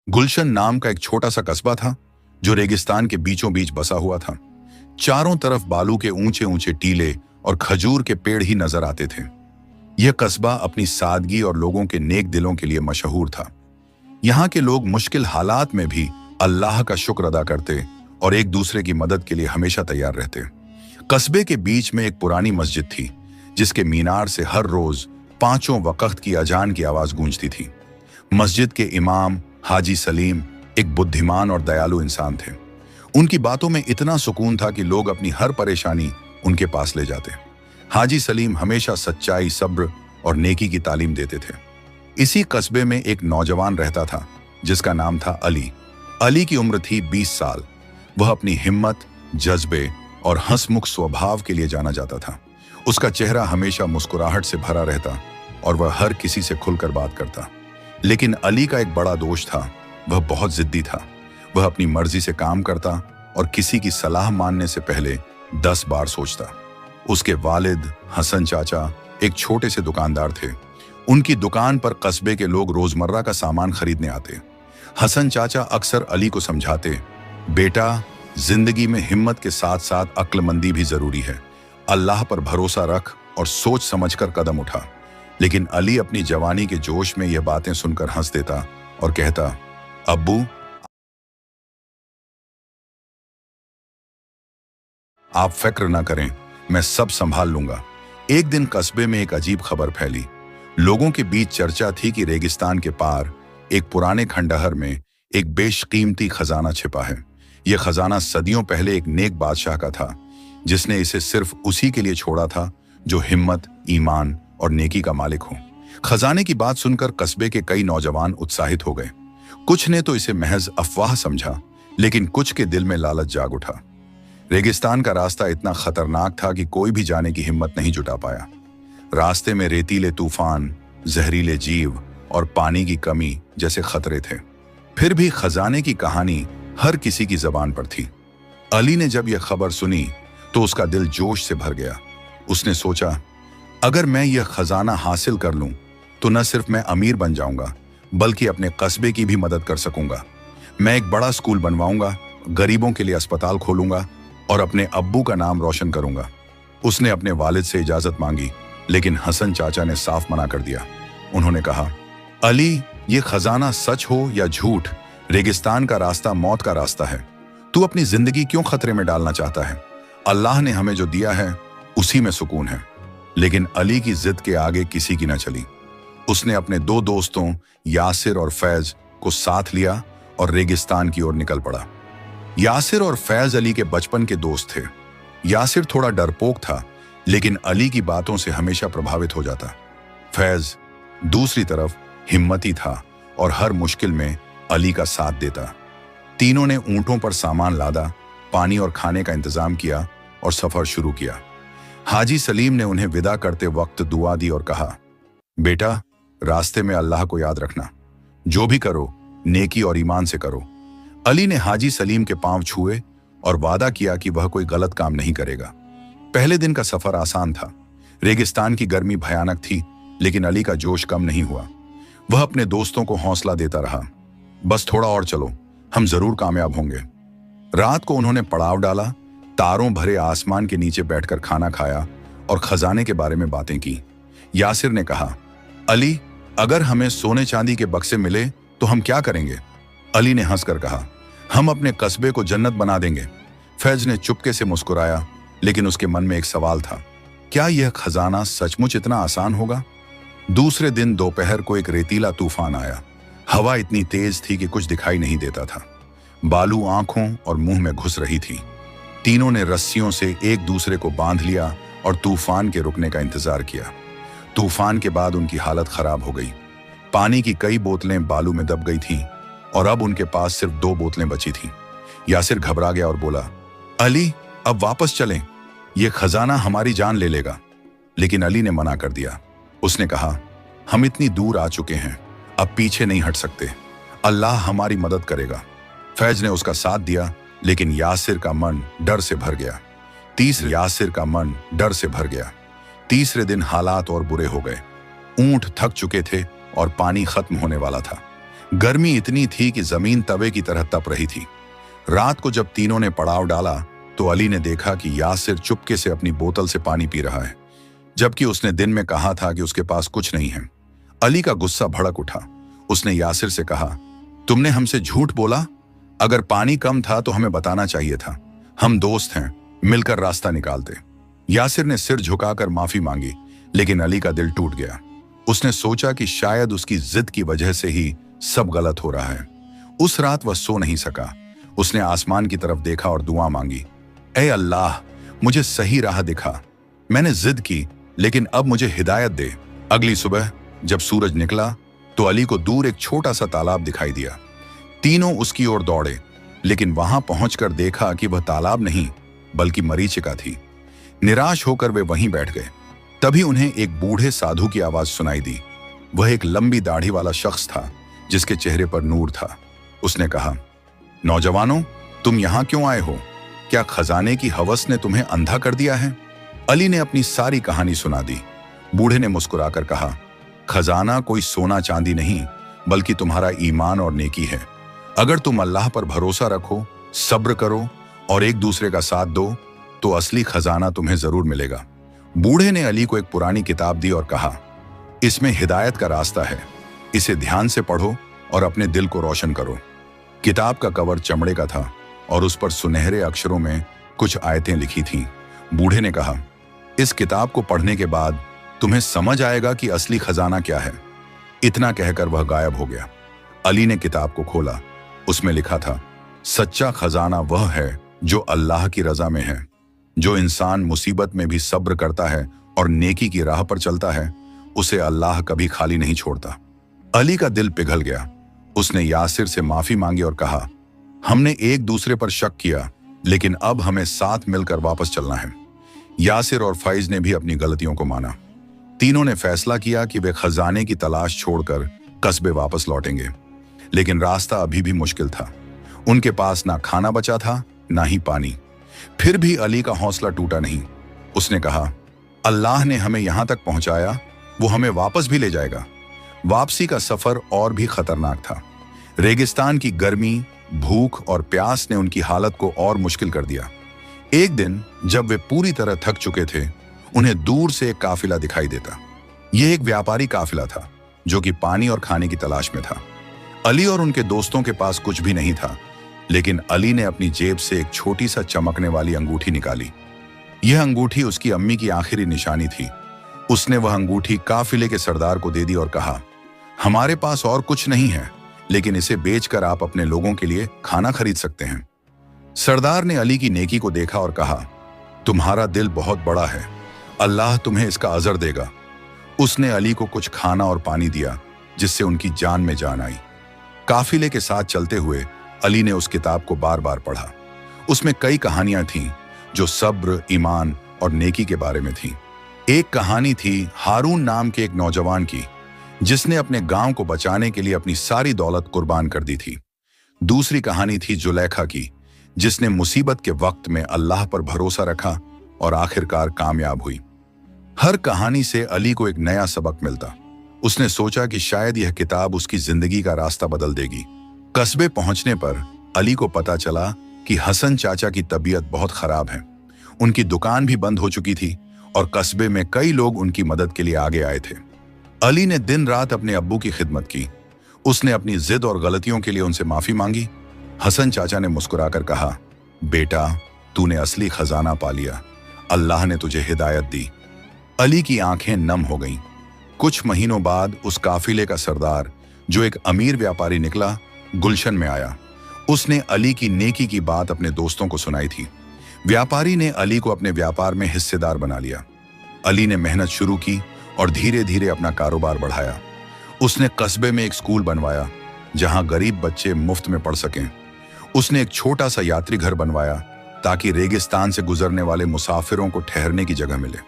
गुलशन नाम का एक छोटा सा कस्बा था जो रेगिस्तान के बीचों बीच बसा हुआ था। चारों तरफ बालू के ऊंचे ऊंचे टीले और खजूर के पेड़ ही नजर आते थे। यह कस्बा अपनी सादगी और लोगों के नेक दिलों के लिए मशहूर था। यहाँ के लोग मुश्किल हालात में भी अल्लाह का शुक्र अदा करते और एक दूसरे की मदद के लिए हमेशा तैयार रहते। कस्बे के बीच में एक पुरानी मस्जिद थी जिसके मीनार से हर रोज पांचों वक्त की अजान की आवाज गूंजती थी। मस्जिद के इमाम हाजी सलीम एक बुद्धिमान और दयालु इंसान थे। उनकी बातों में इतना सुकून था कि लोग अपनी हर परेशानी उनके पास ले जाते। हाजी सलीम हमेशा सच्चाई, सब्र और नेकी की तालीम देते थे। इसी कस्बे में एक नौजवान रहता था जिसका नाम था अली। अली की उम्र थी 20 साल। वह अपनी हिम्मत, जज्बे और हंसमुख स्वभाव के लिए जाना जाता था। उसका चेहरा हमेशा मुस्कुराहट से भरा रहता और वह हर किसी से खुलकर बात करता। लेकिन अली का एक बड़ा दोष था, वह बहुत जिद्दी था। वह अपनी मर्जी से काम करता और किसी की सलाह मानने से पहले 10 बार सोचता। उसके वालिद हसन चाचा एक छोटे से दुकानदार थे। उनकी दुकान पर कस्बे के लोग रोजमर्रा का सामान खरीदने आते। हसन चाचा अक्सर अली को समझाते, बेटा, जिंदगी में हिम्मत के साथ साथ अक्लमंदी भी जरूरी है। अल्लाह पर भरोसा रख और सोच समझकर कदम उठा। लेकिन अली अपनी जवानी के जोश में यह बातें सुनकर हंस देता और कहता, अब्बू, आप फिक्र ना करें, मैं सब संभाल लूंगा। एक दिन कस्बे में एक अजीब खबर फैली। लोगों के बीच चर्चा थी कि रेगिस्तान के पार एक पुराने खंडहर में एक बेशकीमती खजाना छिपा है। यह खजाना सदियों पहले एक नेक बादशाह का था जिसने इसे सिर्फ उसी के लिए छोड़ा था जो हिम्मत, ईमान और नेकी का मालिक हो। खजाने की बात सुनकर कस्बे के कई नौजवान उत्साहित हो गए। कुछ ने तो इसे महज अफवाह समझा, लेकिन कुछ के दिल में लालच जाग उठा। रेगिस्तान का रास्ता इतना खतरनाक था कि कोई भी जाने की हिम्मत नहीं जुटा पाया। रास्ते में रेतीले तूफान, जहरीले जीव और पानी की कमी जैसे खतरे थे। फिर भी खजाने की कहानी हर किसी की जबान पर थी। अली ने जब यह खबर सुनी तो उसका दिल जोश से भर गया। उसने सोचा, अगर मैं यह खजाना हासिल कर लूं तो न सिर्फ मैं अमीर बन जाऊंगा बल्कि अपने कस्बे की भी मदद कर सकूंगा। मैं एक बड़ा स्कूल बनवाऊंगा, गरीबों के लिए अस्पताल खोलूंगा और अपने अब्बू का नाम रोशन करूंगा। उसने अपने वालिद से इजाजत मांगी, लेकिन हसन चाचा ने साफ मना कर दिया। उन्होंने कहा, अली, ये खजाना सच हो या झूठ, रेगिस्तान का रास्ता मौत का रास्ता है। तू अपनी जिंदगी क्यों खतरे में डालना चाहता है? अल्लाह ने हमें जो दिया है उसी में सुकून है। लेकिन अली की जिद के आगे किसी की न चली। उसने अपने 2 दोस्तों यासिर और फैज को साथ लिया और रेगिस्तान की ओर निकल पड़ा। यासिर और फैज अली के बचपन के दोस्त थे। यासिर थोड़ा डरपोक था, लेकिन अली की बातों से हमेशा प्रभावित हो जाता। फैज दूसरी तरफ हिम्मती था और हर मुश्किल में अली का साथ देता। तीनों ने ऊंटों पर सामान लादा, पानी और खाने का इंतजाम किया और सफर शुरू किया। हाजी सलीम ने उन्हें विदा करते वक्त दुआ दी और कहा, बेटा, रास्ते में अल्लाह को याद रखना। जो भी करो, नेकी और ईमान से करो। अली ने हाजी सलीम के पांव छुए और वादा किया कि वह कोई गलत काम नहीं करेगा। पहले दिन का सफर आसान था। रेगिस्तान की गर्मी भयानक थी, लेकिन अली का जोश कम नहीं हुआ। वह अपने दोस्तों को हौसला देता रहा, बस थोड़ा और चलो, हम जरूर कामयाब होंगे। रात को उन्होंने पड़ाव डाला, तारों भरे आसमान के नीचे बैठकर खाना खाया और खजाने के बारे में बातें की। यासिर ने कहा, अली, अगर हमें सोने चांदी के बक्से मिले तो हम क्या करेंगे? अली ने हंसकर कहा, हम अपने कस्बे को जन्नत बना देंगे। फैज ने चुपके से मुस्कुराया, लेकिन उसके मन में एक सवाल था, क्या यह खजाना सचमुच इतना आसान होगा? दूसरे दिन दोपहर को एक रेतीला तूफान आया। हवा इतनी तेज थी कि कुछ दिखाई नहीं देता था। बालू आंखों और मुंह में घुस रही थी। तीनों ने रस्सियों से एक दूसरे को बांध लिया और तूफान के रुकने का इंतजार किया। तूफान के बाद उनकी हालत खराब हो गई। पानी की कई बोतलें बालू में दब गई थीं और अब उनके पास सिर्फ 2 बोतलें बची थीं। यासिर घबरा गया और बोला, अली, अब वापस चलें, यह खजाना हमारी जान ले लेगा। लेकिन अली ने मना कर दिया। उसने कहा, हम इतनी दूर आ चुके हैं, अब पीछे नहीं हट सकते। अल्लाह हमारी मदद करेगा। फैज ने उसका साथ दिया, लेकिन यासिर का मन डर से भर गया। तीसरे दिन हालात और बुरे हो गए। ऊंट थक चुके थे और पानी खत्म होने वाला था। गर्मी इतनी थी कि जमीन तवे की तरह तप रही थी। रात को जब तीनों ने पड़ाव डाला तो अली ने देखा कि यासिर चुपके से अपनी बोतल से पानी पी रहा है, जबकि उसने दिन में कहा था कि उसके पास कुछ नहीं है। अली का गुस्सा भड़क उठा। उसने यासिर से कहा, तुमने हमसे झूठ बोला। अगर पानी कम था तो हमें बताना चाहिए था। हम दोस्त हैं, मिलकर रास्ता निकालते। यासिर ने सिर झुकाकर माफी मांगी, लेकिन अली का दिल टूट गया। उसने सोचा कि शायद उसकी जिद की वजह से ही सब गलत हो रहा है। उस रात वह सो नहीं सका। उसने आसमान की तरफ देखा और दुआ मांगी, ऐ अल्लाह, मुझे सही राह दिखा। मैंने जिद की, लेकिन अब मुझे हिदायत दे। अगली सुबह जब सूरज निकला तो अली को दूर एक छोटा सा तालाब दिखाई दिया। तीनों उसकी ओर दौड़े, लेकिन वहां पहुंचकर देखा कि वह तालाब नहीं बल्कि मरीचिका थी। निराश होकर वे वहीं बैठ गए। तभी उन्हें एक बूढ़े साधु की आवाज सुनाई दी। वह एक लंबी दाढ़ी वाला शख्स था जिसके चेहरे पर नूर था। उसने कहा, नौजवानों, तुम यहां क्यों आए हो? क्या खजाने की हवस ने तुम्हें अंधा कर दिया है? अली ने अपनी सारी कहानी सुना दी। बूढ़े ने मुस्कुराकर कहा, खजाना कोई सोना चांदी नहीं बल्कि तुम्हारा ईमान और नेकी है। अगर तुम अल्लाह पर भरोसा रखो, सब्र करो और एक दूसरे का साथ दो तो असली खजाना तुम्हें जरूर मिलेगा। बूढ़े ने अली को एक पुरानी किताब दी और कहा, इसमें हिदायत का रास्ता है, इसे ध्यान से पढ़ो और अपने दिल को रोशन करो। किताब का कवर चमड़े का था और उस पर सुनहरे अक्षरों में कुछ आयतें लिखी थीं। बूढ़े ने कहा, इस किताब को पढ़ने के बाद तुम्हें समझ आएगा कि असली खजाना क्या है। इतना कहकर वह गायब हो गया। अली ने किताब को खोला। उसमें लिखा था, सच्चा खजाना वह है जो अल्लाह की रजा में है। जो इंसान मुसीबत में भी सब्र करता है और नेकी की राह पर चलता है, उसे अल्लाह कभी खाली नहीं छोड़ता। अली का दिल पिघल गया। उसने यासिर से माफी मांगी और कहा, हमने एक दूसरे पर शक किया, लेकिन अब हमें साथ मिलकर वापस चलना है। यासिर और फैज ने भी अपनी गलतियों को माना। तीनों ने फैसला किया कि वे खजाने की तलाश छोड़कर कस्बे वापस लौटेंगे, लेकिन रास्ता अभी भी मुश्किल था। उनके पास ना खाना बचा था, ना ही पानी। फिर भी अली का हौसला टूटा नहीं। उसने कहा, अल्लाह ने हमें यहां तक पहुंचाया, वो हमें वापस भी ले जाएगा। वापसी का सफर और भी खतरनाक था। रेगिस्तान की गर्मी, भूख और प्यास ने उनकी हालत को और मुश्किल कर दिया। एक दिन जब वे पूरी तरह थक चुके थे, उन्हें दूर से एक काफिला दिखाई देता। यह एक व्यापारी काफिला था जो कि पानी और खाने की तलाश में था। अली और उनके दोस्तों के पास कुछ भी नहीं था, लेकिन अली ने अपनी जेब से एक छोटी सा चमकने वाली अंगूठी निकाली। यह अंगूठी उसकी अम्मी की आखिरी निशानी थी। उसने वह अंगूठी काफिले के सरदार को दे दी और कहा, हमारे पास और कुछ नहीं है, लेकिन इसे बेचकर आप अपने लोगों के लिए खाना खरीद सकते हैं। सरदार ने अली की नेकी को देखा और कहा, तुम्हारा दिल बहुत बड़ा है, अल्लाह तुम्हें इसका अजर देगा। उसने अली को कुछ खाना और पानी दिया, जिससे उनकी जान में जान आई। काफिले के साथ चलते हुए अली ने उस किताब को बार बार पढ़ा। उसमें कई कहानियां थीं जो सब्र, ईमान और नेकी के बारे में थीं। एक कहानी थी हारून नाम के एक नौजवान की, जिसने अपने गांव को बचाने के लिए अपनी सारी दौलत कुर्बान कर दी थी। दूसरी कहानी थी जुलेखा की, जिसने मुसीबत के वक्त में अल्लाह पर भरोसा रखा और आखिरकार कामयाब हुई। हर कहानी से अली को एक नया सबक मिलता। उसने सोचा कि शायद यह किताब उसकी जिंदगी का रास्ता बदल देगी। कस्बे पहुंचने पर अली को पता चला कि हसन चाचा की तबीयत बहुत खराब है। उनकी दुकान भी बंद हो चुकी थी और कस्बे में कई लोग उनकी मदद के लिए आगे आए थे। अली ने दिन रात अपने अब्बू की खिदमत की। उसने अपनी जिद और गलतियों के लिए उनसे माफी मांगी। हसन चाचा ने मुस्कुराकर कहा, बेटा, तूने असली खजाना पा लिया, अल्लाह ने तुझे हिदायत दी। अली की आंखें नम हो गईं। कुछ महीनों बाद उस काफिले का सरदार, जो एक अमीर व्यापारी निकला, गुलशन में आया। उसने अली की नेकी की बात अपने दोस्तों को सुनाई थी। व्यापारी ने अली को अपने व्यापार में हिस्सेदार बना लिया। अली ने मेहनत शुरू की और धीरे धीरे अपना कारोबार बढ़ाया। उसने कस्बे में एक स्कूल बनवाया जहां गरीब बच्चे मुफ्त में पढ़ सकें। उसने एक छोटा सा यात्री घर बनवाया ताकि रेगिस्तान से गुजरने वाले मुसाफिरों को ठहरने की जगह मिले।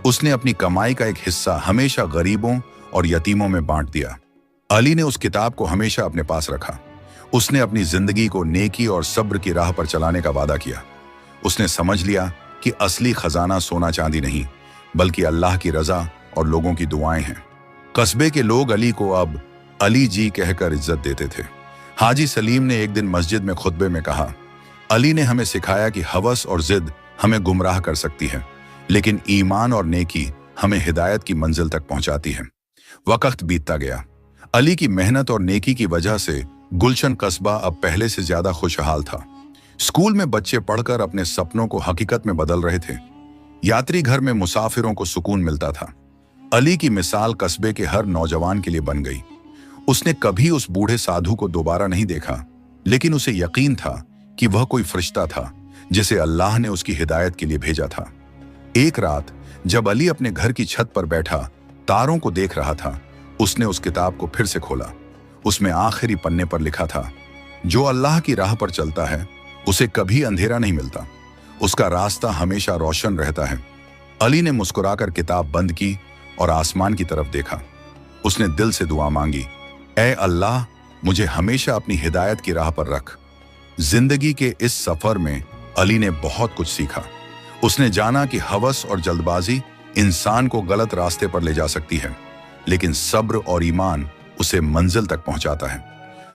उसने अपनी कमाई का एक हिस्सा हमेशा गरीबों और यतीमों में बांट दिया। अली ने उस किताब को हमेशा अपने पास रखा। उसने अपनी जिंदगी को नेकी और सब्र की राह पर चलाने का वादा किया। उसने समझ लिया कि असली खजाना सोना चांदी नहीं, बल्कि अल्लाह की रजा और लोगों की दुआएं हैं। कस्बे के लोग अली को अब अली जी कहकर इज्जत देते थे। हाजी सलीम ने एक दिन मस्जिद में खुतबे में कहा, अली ने हमें सिखाया कि हवस और जिद हमें गुमराह कर सकती है, लेकिन ईमान और नेकी हमें हिदायत की मंजिल तक पहुंचाती है। वक्त बीतता गया। अली की मेहनत और नेकी की वजह से गुलशन कस्बा अब पहले से ज्यादा खुशहाल था। स्कूल में बच्चे पढ़कर अपने सपनों को हकीकत में बदल रहे थे। यात्री घर में मुसाफिरों को सुकून मिलता था। अली की मिसाल कस्बे के हर नौजवान के लिए बन गई। उसने कभी उस बूढ़े साधु को दोबारा नहीं देखा, लेकिन उसे यकीन था कि वह कोई फरिश्ता था जिसे अल्लाह ने उसकी हिदायत के लिए भेजा था। एक रात जब अली अपने घर की छत पर बैठा तारों को देख रहा था, उसने उस किताब को फिर से खोला। उसमें आखिरी पन्ने पर लिखा था, जो अल्लाह की राह पर चलता है उसे कभी अंधेरा नहीं मिलता, उसका रास्ता हमेशा रोशन रहता है। अली ने मुस्कुराकर किताब बंद की और आसमान की तरफ देखा। उसने दिल से दुआ मांगी, ऐ अल्लाह, मुझे हमेशा अपनी हिदायत की राह पर रख। जिंदगी के इस सफर में अली ने बहुत कुछ सीखा। उसने जाना कि हवस और जल्दबाजी इंसान को गलत रास्ते पर ले जा सकती है, लेकिन सब्र और ईमान उसे मंजिल तक पहुंचाता है।